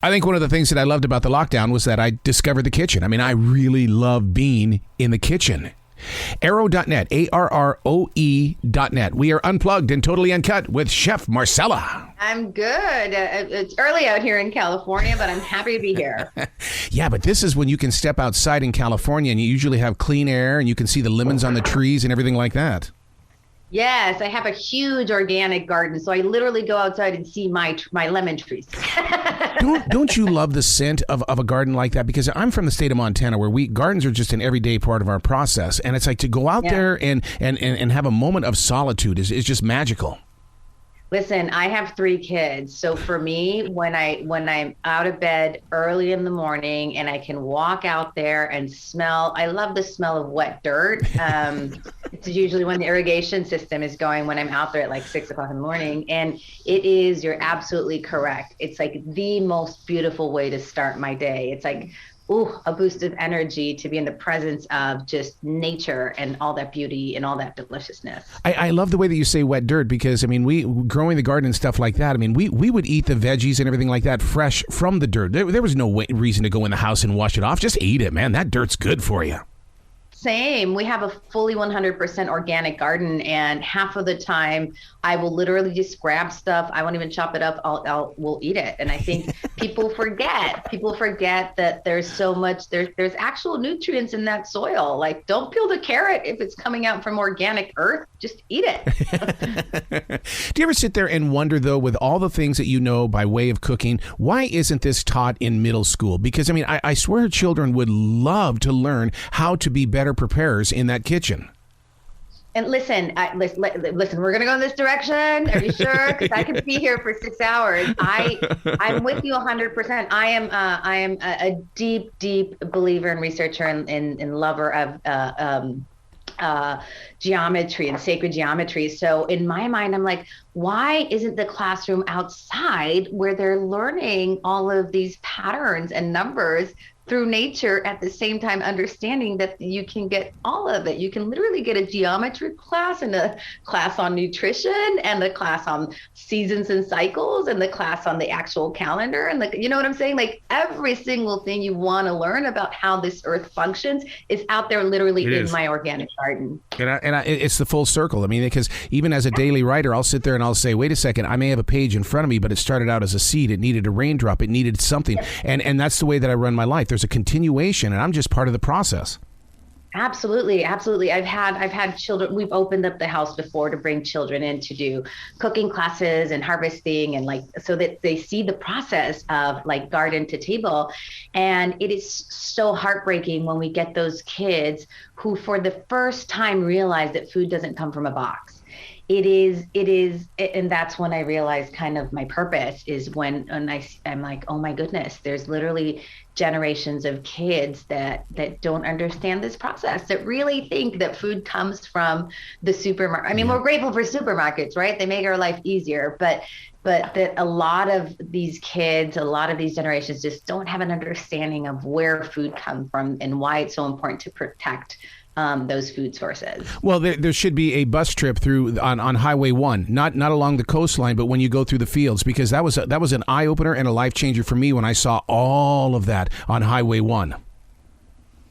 I think one of the things that I loved about the lockdown was that I discovered the kitchen. I mean, I really love being in the kitchen. Arrow.net, ARROE.net. We are unplugged and totally uncut with Chef Marcela. I'm good. It's early out here in California, but I'm happy to be here. Yeah, but this is when you can step outside in California and you usually have clean air and you can see the lemons on the trees and everything like that. Yes, I have a huge organic garden, so I literally go outside and see my lemon trees. Don't you love the scent of a garden like that? Because I'm from the state of Montana, where gardens are just an everyday part of our process, and it's like to go out there and have a moment of solitude is just magical. Listen, I have 3 kids. So for me, when I'm out of bed early in the morning and I can walk out there and smell, I love the smell of wet dirt. It's usually when the irrigation system is going, when I'm out there at like 6 o'clock in the morning. And you're absolutely correct. It's like the most beautiful way to start my day. It's like, a boost of energy to be in the presence of just nature and all that beauty and all that deliciousness. I love the way that you say wet dirt because, I mean, we growing the garden and stuff like that. I mean, we would eat the veggies and everything like that fresh from the dirt. There was no reason to go in the house and wash it off. Just eat it, man. That dirt's good for you. Same. We have a fully 100% organic garden, and half of the time I will literally just grab stuff. I won't even chop it up. We'll eat it. And I think people forget that there's so much, there's actual nutrients in that soil. Like, don't peel the carrot if it's coming out from organic earth, just eat it. Do you ever sit there and wonder, though, with all the things that you know by way of cooking, why isn't this taught in middle school? Because, I mean, I swear children would love to learn how to be better preparers in that kitchen. And listen, we're going to go in this direction. Are you sure? Because I could be here for 6 hours. I'm with you 100%. I am a deep believer and researcher and lover of geometry and sacred geometry. So in my mind, I'm like, why isn't the classroom outside where they're learning all of these patterns and numbers through nature, at the same time understanding that you can get all of it. You can literally get a geometry class and a class on nutrition and a class on seasons and cycles and the class on the actual calendar. And you know what I'm saying? Like, every single thing you want to learn about how this earth functions is out there literally in my organic garden. And it's the full circle. I mean, because even as a daily writer, I'll sit there and I'll say, wait a second, I may have a page in front of me, but it started out as a seed. It needed a raindrop. It needed something. And that's the way that I run my life. There's a continuation, and I'm just part of the process. Absolutely. I've had children. We've opened up the house before to bring children in to do cooking classes and harvesting, and so that they see the process of like garden to table. And it is so heartbreaking when we get those kids who for the first time realize that food doesn't come from a box. It is, and that's when I realized kind of my purpose is when I'm like, oh my goodness, there's literally generations of kids that don't understand this process, that really think that food comes from the supermarket. I mean, we're grateful for supermarkets, right? They make our life easier, but that a lot of these kids, a lot of these generations just don't have an understanding of where food comes from and why it's so important to protect those food sources. Well, there should be a bus trip through on Highway 1, not along the coastline, but when you go through the fields, because that was an eye opener and a life changer for me when I saw all of that on Highway 1.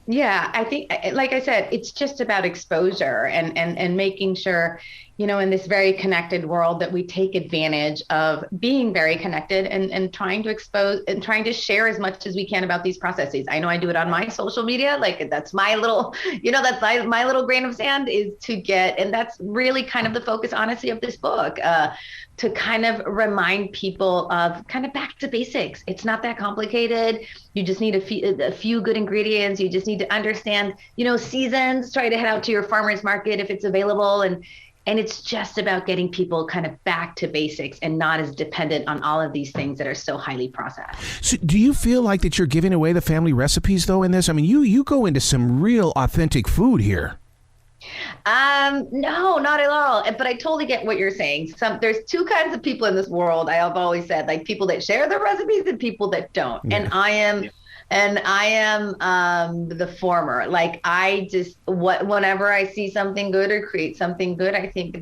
Yeah, I think, like I said, it's just about exposure and making sure, in this very connected world, that we take advantage of being very connected and trying to expose and trying to share as much as we can about these processes. I know I do it on my social media. Like, that's my little, that's my little grain of sand is to get, and that's really kind of the focus, honestly, of this book, to kind of remind people of kind of back to basics. It's not that complicated. You just need a few good ingredients. You just need to understand, seasons. Try to head out to your farmer's market if it's available. And it's just about getting people kind of back to basics and not as dependent on all of these things that are so highly processed. So do you feel like that you're giving away the family recipes, though, in this? I mean, you go into some real authentic food here. No, not at all. But I totally get what you're saying. There's 2 kinds of people in this world. I have always said, like, people that share their recipes and people that don't. Yeah. And I am the former. Like, whenever I see something good or create something good, I think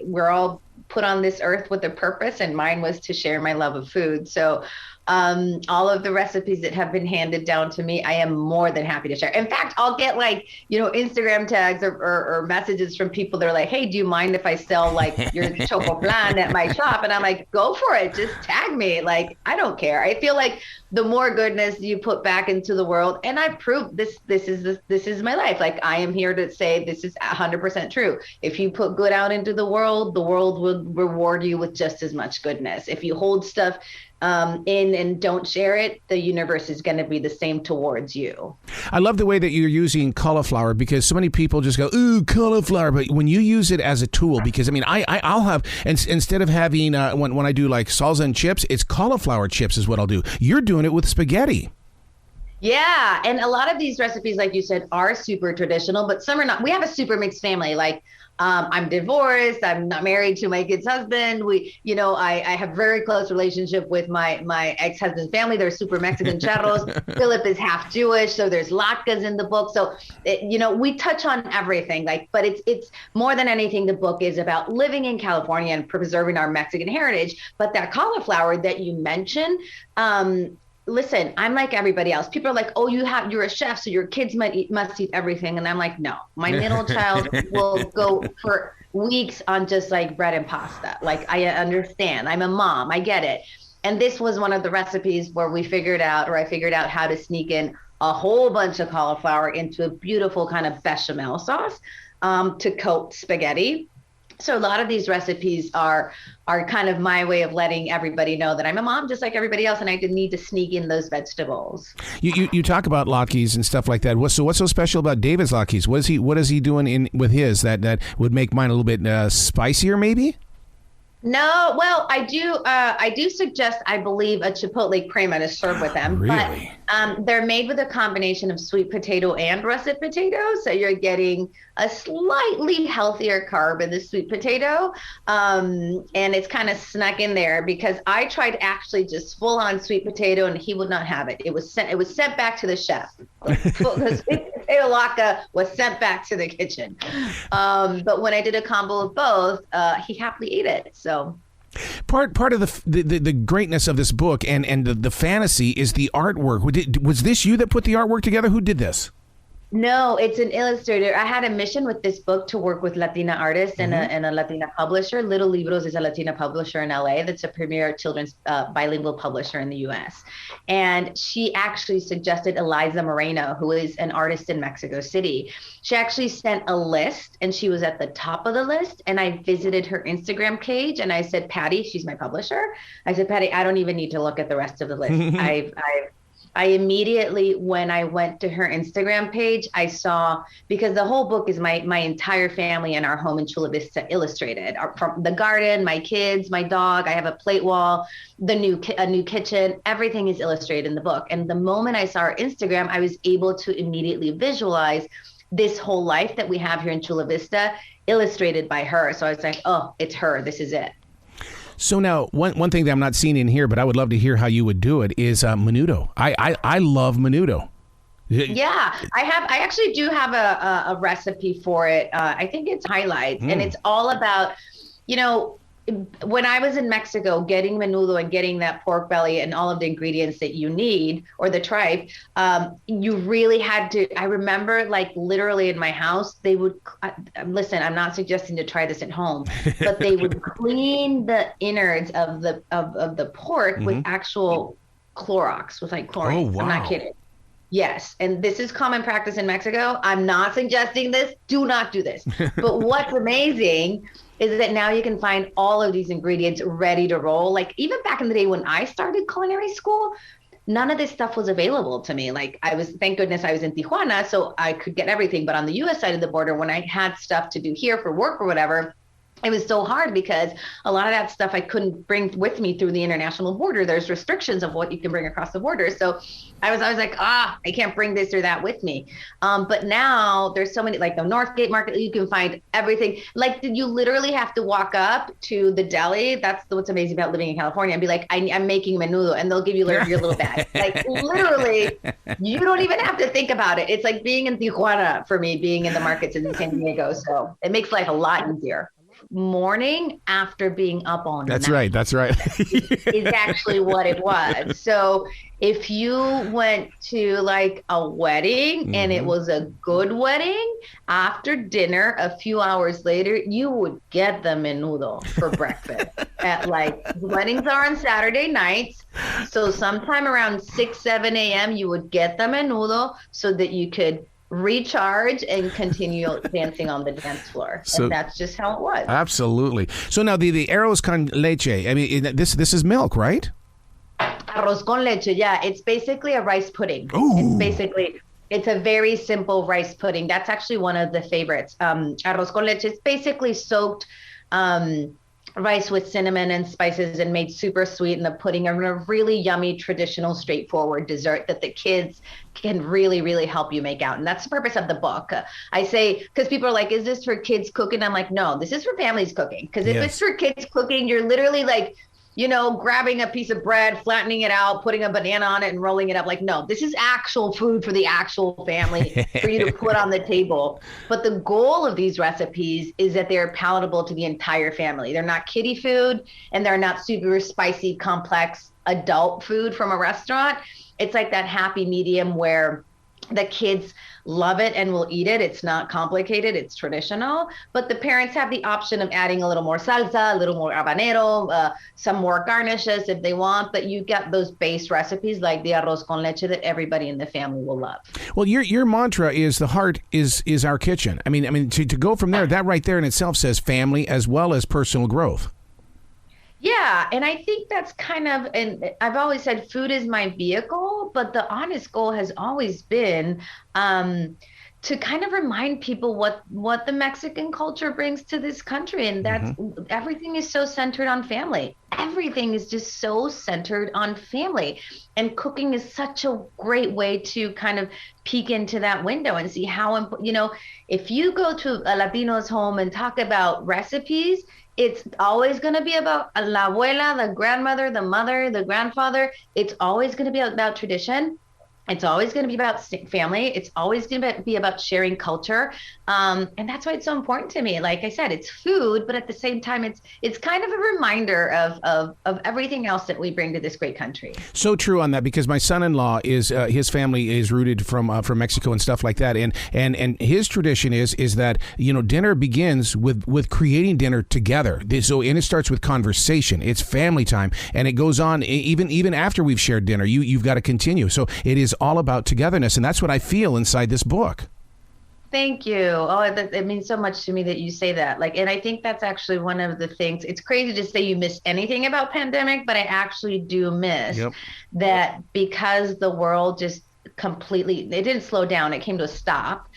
we're all put on this earth with a purpose, and mine was to share my love of food. So all of the recipes that have been handed down to me, I am more than happy to share. In fact, I'll get like, Instagram tags or messages from people that are like, hey, do you mind if I sell like your choco flan at my shop? And I'm like, go for it. Just tag me. Like, I don't care. I feel like the more goodness you put back into the world, and I proved this is my life. Like, I am here to say this is 100% true. If you put good out into the world will reward you with just as much goodness. If you hold stuff in and don't share it, the universe is going to be the same towards you. I love the way that you're using cauliflower, because so many people just go, ooh, cauliflower. But when you use it as a tool, because I mean, I'll have, instead of having, when I do like salsa and chips, it's cauliflower chips is what I'll do. You're doing it with spaghetti. Yeah. And a lot of these recipes, like you said, are super traditional, but some are not. We have a super mixed family. Like, I'm divorced. I'm not married to my kid's husband. I have very close relationship with my ex-husband's family. They're super Mexican charros. Philip is half Jewish, so there's latkes in the book. So, we touch on everything. Like, but it's more than anything, the book is about living in California and preserving our Mexican heritage. But that cauliflower that you mentioned, listen, I'm like everybody else. People are like, oh, you're a chef, so your kids must eat everything. And I'm like, no, my middle child will go for weeks on just like bread and pasta. Like, I understand. I'm a mom. I get it. And this was one of the recipes where I figured out how to sneak in a whole bunch of cauliflower into a beautiful kind of bechamel sauce to coat spaghetti. So a lot of these recipes are kind of my way of letting everybody know that I'm a mom just like everybody else, and I need to sneak in those vegetables. You talk about latkes and stuff like that. What's so special about David's latkes? What is he doing with his that would make mine a little bit spicier, maybe? No, well, I do suggest, I believe, a chipotle crema to serve with them. Really? But they're made with a combination of sweet potato and russet potato. So you're getting a slightly healthier carb in the sweet potato. And it's kind of snuck in there because I tried actually just full on sweet potato and he would not have it. It was sent back to the chef. Because Laka was sent back to the kitchen. But when I did a combo of both, he happily ate it. So part of the greatness of this book and the fantasy is the artwork. Was this you that put the artwork together? Who did this? No, it's an illustrator. I had a mission with this book to work with Latina artists and a Latina publisher. Little Libros is a Latina publisher in LA that's a premier children's bilingual publisher in the US. And she actually suggested Eliza Moreno, who is an artist in Mexico City. She actually sent a list and she was at the top of the list. And I visited her Instagram page and I said, Patty, she's my publisher. I said, Patty, I don't even need to look at the rest of the list. I immediately, when I went to her Instagram page, I saw, because the whole book is my entire family and our home in Chula Vista illustrated, from the garden, my kids, my dog. I have a plate wall, a new kitchen. Everything is illustrated in the book. And the moment I saw her Instagram, I was able to immediately visualize this whole life that we have here in Chula Vista illustrated by her. So I was like, oh, it's her. This is it. So now, one thing that I'm not seeing in here, but I would love to hear how you would do it, is menudo. I love menudo. Yeah, I actually do have a recipe for it. I think it's highlights, and it's all about, when I was in Mexico, getting menudo and getting that pork belly and all of the ingredients that you need, or the tripe, you really had to. I remember, like, literally in my house, they would listen. I'm not suggesting to try this at home, but they would clean the innards of the pork with actual Clorox, with like chlorine. Oh, wow. I'm not kidding. Yes. And this is common practice in Mexico. I'm not suggesting this. Do not do this. But what's amazing is that now you can find all of these ingredients ready to roll. Like, even back in the day when I started culinary school, none of this stuff was available to me. Like, thank goodness I was in Tijuana, so I could get everything. But on the US side of the border, when I had stuff to do here for work or whatever, it was so hard because a lot of that stuff I couldn't bring with me through the international border. There's restrictions of what you can bring across the border. So I was like, I can't bring this or that with me. But now there's so many, like the Northgate Market, you can find everything. Like, you literally have to walk up to the deli. That's what's amazing about living in California, and be like, I'm making menudo, and they'll give you your little bag. Like, literally, you don't even have to think about it. It's like being in Tijuana for me, being in the markets in San Diego. So it makes life a lot easier. morning after being up all night. That's right. That's right. Is actually what it was. So if you went to like a wedding and it was a good wedding, after dinner, a few hours later, you would get the menudo for breakfast. At like, weddings are on Saturday nights. So sometime around 6, 7 a.m., you would get the menudo so that you could recharge and continue dancing on the dance floor. So, and that's just how it was. Absolutely. So now the arroz con leche, I mean, this is milk, right? Arroz con leche, yeah. It's basically a rice pudding. Ooh. It's a very simple rice pudding. That's actually one of the favorites. Arroz con leche is basically soaked rice with cinnamon and spices and made super sweet in the pudding, and a really yummy, traditional, straightforward dessert that the kids can really, really help you make out. And that's the purpose of the book. I say, because people are like, is this for kids cooking? I'm like, no, this is for families cooking. Because if it's for kids cooking, you're literally like, you know, grabbing a piece of bread, flattening it out, putting a banana on it and rolling it up. Like, no, this is actual food for the actual family for you to put on the table. But the goal of these recipes is that they're palatable to the entire family. They're not kiddie food, and they're not super spicy, complex adult food from a restaurant. It's like that happy medium where the kids love it and will eat it. It's not complicated. It's traditional, but the parents have the option of adding a little more salsa, a little more habanero, some more garnishes if they want, but you get those base recipes like the arroz con leche that everybody in the family will love. Well, your mantra is the heart is our kitchen. I mean, to go from there, that right there in itself says family as well as personal growth. Yeah. And I think that's kind of, and I've always said food is my vehicle, but the honest goal has always been to kind of remind people what the Mexican culture brings to this country. And that's everything is so centered on family. Everything is just so centered on family. And cooking is such a great way to kind of peek into that window and see how, you know, if you go to a Latino's home and talk about recipes, it's always going to be about la abuela, the grandmother, the mother, the grandfather. It's always going to be about tradition. It's always going to be about family. It's always going to be about sharing culture. And that's why it's so important to me. Like I said, it's food, but at the same time, it's kind of a reminder of everything else that we bring to this great country. So true on that, because my son-in-law is his family is rooted from Mexico and stuff like that. And his tradition is that, you know, dinner begins with creating dinner together. So, and it starts with conversation. It's family time, and it goes on even after we've shared dinner. You've got to continue. So it is all about togetherness, and that's what I feel inside this book. Thank you. Oh, it means so much to me that you say that. Like, and I think that's actually one of the things. It's crazy to say you miss anything about pandemic, but I actually do miss that, because the world just completely, it didn't slow down. It came to a stop.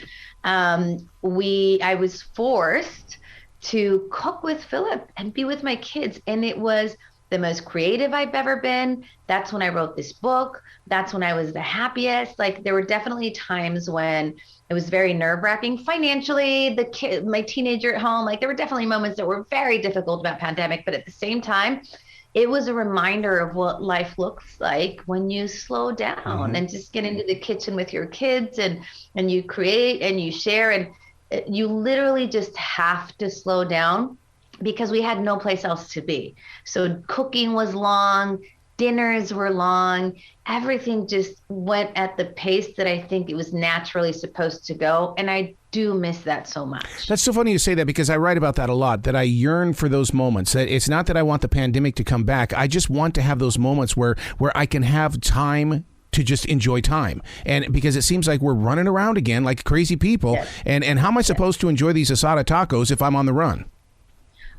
I was forced to cook with Philip and be with my kids, and it was the most creative I've ever been. That's when I wrote this book. That's when I was the happiest. Like, there were definitely times when it was very nerve-wracking financially, my teenager at home. Like, there were definitely moments that were very difficult about pandemic, but at the same time, it was a reminder of what life looks like when you slow down and just get into the kitchen with your kids and you create and you share, and you literally just have to slow down, because we had no place else to be. So cooking was long, dinners were long, everything just went at the pace that I think it was naturally supposed to go. And I do miss that so much. That's so funny you say that, because I write about that a lot, that I yearn for those moments. That it's not that I want the pandemic to come back. I just want to have those moments where I can have time to just enjoy time. And because it seems like we're running around again like crazy people. Yes. And how am I supposed to enjoy these asada tacos if I'm on the run?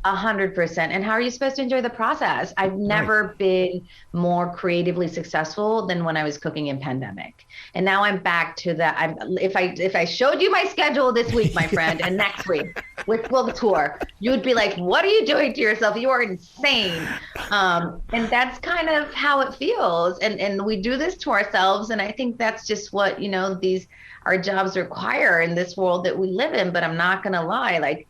100%. And how are you supposed to enjoy the process? I've never been more creatively successful than when I was cooking in pandemic. And now I'm back to that. If I showed you my schedule this week, my friend, and next week with the tour, you would be like, what are you doing to yourself? You are insane. And that's kind of how it feels. And we do this to ourselves. And I think that's just what, our jobs require in this world that we live in. But I'm not going to lie. Like,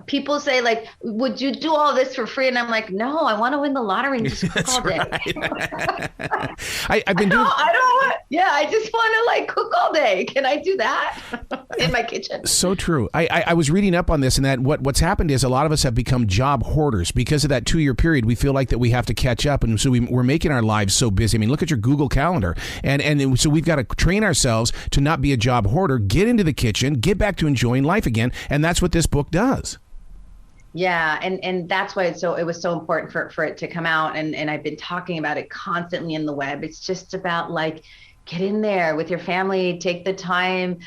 people say, like, would you do all this for free? And I'm like, no, I want to win the lottery and just cook all day. I've been doing. I don't want. Yeah, I just want to like cook all day. Can I do that in my kitchen? So true. I was reading up on this, and that what's happened is a lot of us have become job hoarders because of that 2-year period. We feel like that we have to catch up, and so we're making our lives so busy. I mean, look at your Google Calendar, and so we've got to train ourselves to not be a job hoarder, get into the kitchen, get back to enjoying life again, and that's what this book does. Yeah, and that's why it was so important for it to come out, and I've been talking about it constantly in the web. It's just about like, get in there with your family, take the time.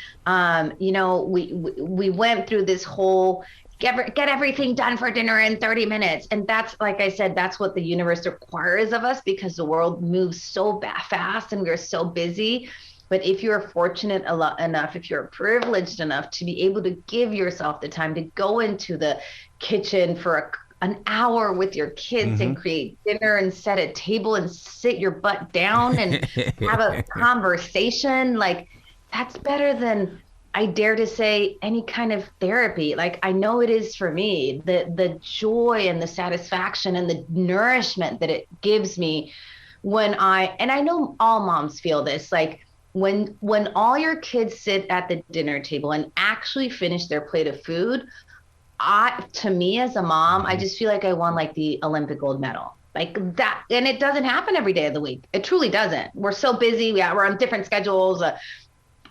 We went through this whole get everything done for dinner in 30 minutes. And that's, like I said, that's what the universe requires of us because the world moves so fast and we're so busy. But if you're fortunate enough, if you're privileged enough to be able to give yourself the time to go into the kitchen for an hour with your kids and create dinner and set a table and sit your butt down and have a conversation, like that's better than, I dare to say, any kind of therapy. Like I know it is for me, the joy and the satisfaction and the nourishment that it gives me and I know all moms feel this, like when all your kids sit at the dinner table and actually finish their plate of food, to me as a mom, I just feel like I won like the Olympic gold medal. Like that, and it doesn't happen every day of the week. It truly doesn't. We're so busy. We're on different schedules.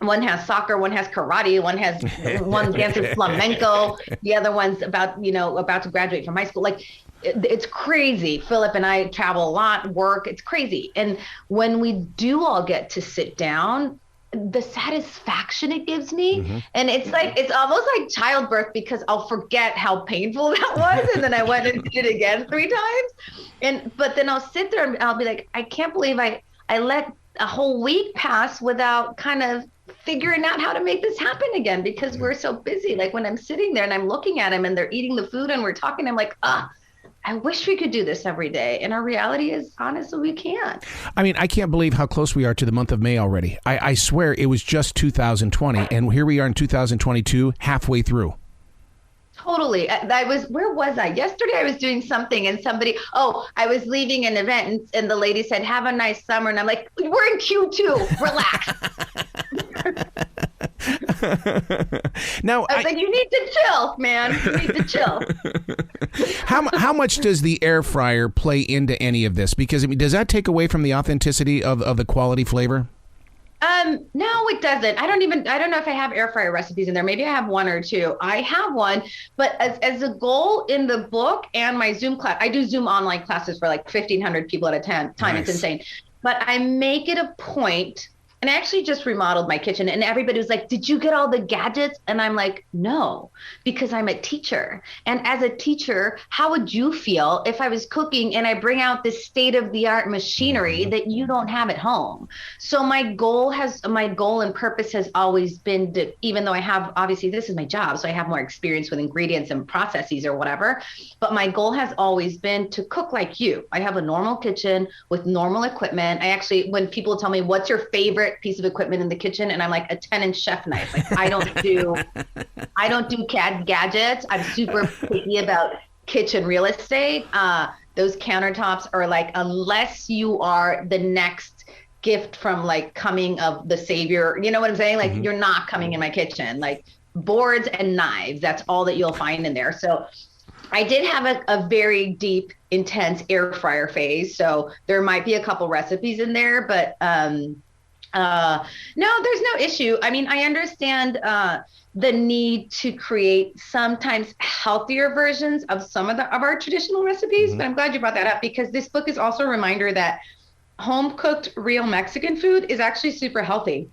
One has soccer, one has karate, one dances flamenco, the other one's about to graduate from high school. Like it's crazy. Philip and I travel a lot, work, it's crazy. And when we do all get to sit down, the satisfaction it gives me, and it's like, it's almost like childbirth because I'll forget how painful that was. And then I went and did it again 3 times. But then I'll sit there and I'll be like, I can't believe I let a whole week pass without kind of figuring out how to make this happen again because we're so busy. Like when I'm sitting there and I'm looking at them and they're eating the food and we're talking, I'm like, I wish we could do this every day. And our reality is, honestly, we can't. I mean, I can't believe how close we are to the month of May already. I swear it was just 2020. And here we are in 2022, halfway through. Totally. Where was I? Yesterday I was doing something and I was leaving an event and the lady said, have a nice summer. And I'm like, we're in Q2, relax. Now, I was like, you need to chill, man. You need to chill. How much does the air fryer play into any of this? Because I mean, does that take away from the authenticity of the quality flavor? No, it doesn't. I don't know if I have air fryer recipes in there. Maybe I have 1 or 2. I have one, but as a goal in the book and my Zoom class, I do Zoom online classes for like 1,500 people at a time. Nice. It's insane. But I make it a point. And I actually just remodeled my kitchen and everybody was like, did you get all the gadgets? And I'm like, no, because I'm a teacher. And as a teacher, how would you feel if I was cooking and I bring out this state-of-the-art machinery that you don't have at home? So my goal and purpose has always been to, even though I have, obviously this is my job, so I have more experience with ingredients and processes or whatever, but my goal has always been to cook like you. I have a normal kitchen with normal equipment. When people tell me, what's your favorite piece of equipment in the kitchen, and I'm like, a 10-inch chef knife. Like I don't do gadgets. I'm super picky about kitchen real estate. Those countertops are like, unless you are the next gift from like coming of the savior, you know what I'm saying? Like you're not coming in my kitchen. Like boards and knives, that's all that you'll find in there. So I did have a very deep, intense air fryer phase. So there might be a couple recipes in there, but no, there's no issue. I mean, I understand the need to create sometimes healthier versions of some of our traditional recipes, but I'm glad you brought that up because this book is also a reminder that home-cooked real Mexican food is actually super healthy.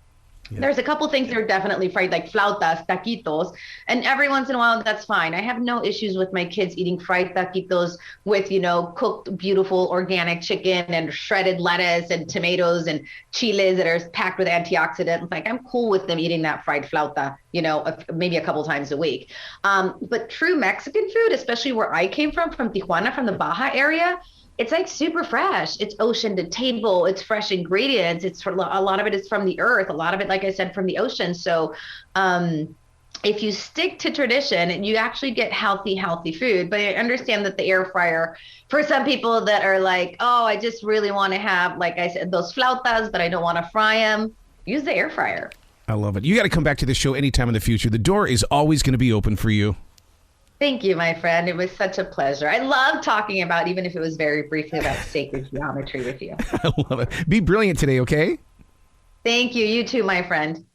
Yeah. There's a couple things that are definitely fried, like flautas, taquitos, and every once in a while, that's fine. I have no issues with my kids eating fried taquitos with, cooked, beautiful, organic chicken and shredded lettuce and tomatoes and chiles that are packed with antioxidants. Like, I'm cool with them eating that fried flauta, maybe a couple times a week. But true Mexican food, especially where I came from Tijuana, from the Baja area, it's like super fresh. It's ocean to table. It's fresh ingredients. A lot of it is from the earth. A lot of it, like I said, from the ocean. So if you stick to tradition, you actually get healthy food. But I understand that the air fryer, for some people that are like, oh, I just really want to have, like I said, those flautas, but I don't want to fry them, use the air fryer. I love it. You got to come back to the show anytime in the future. The door is always going to be open for you. Thank you, my friend. It was such a pleasure. I love talking about, even if it was very briefly, about sacred geometry with you. I love it. Be brilliant today, okay? Thank you. You too, my friend.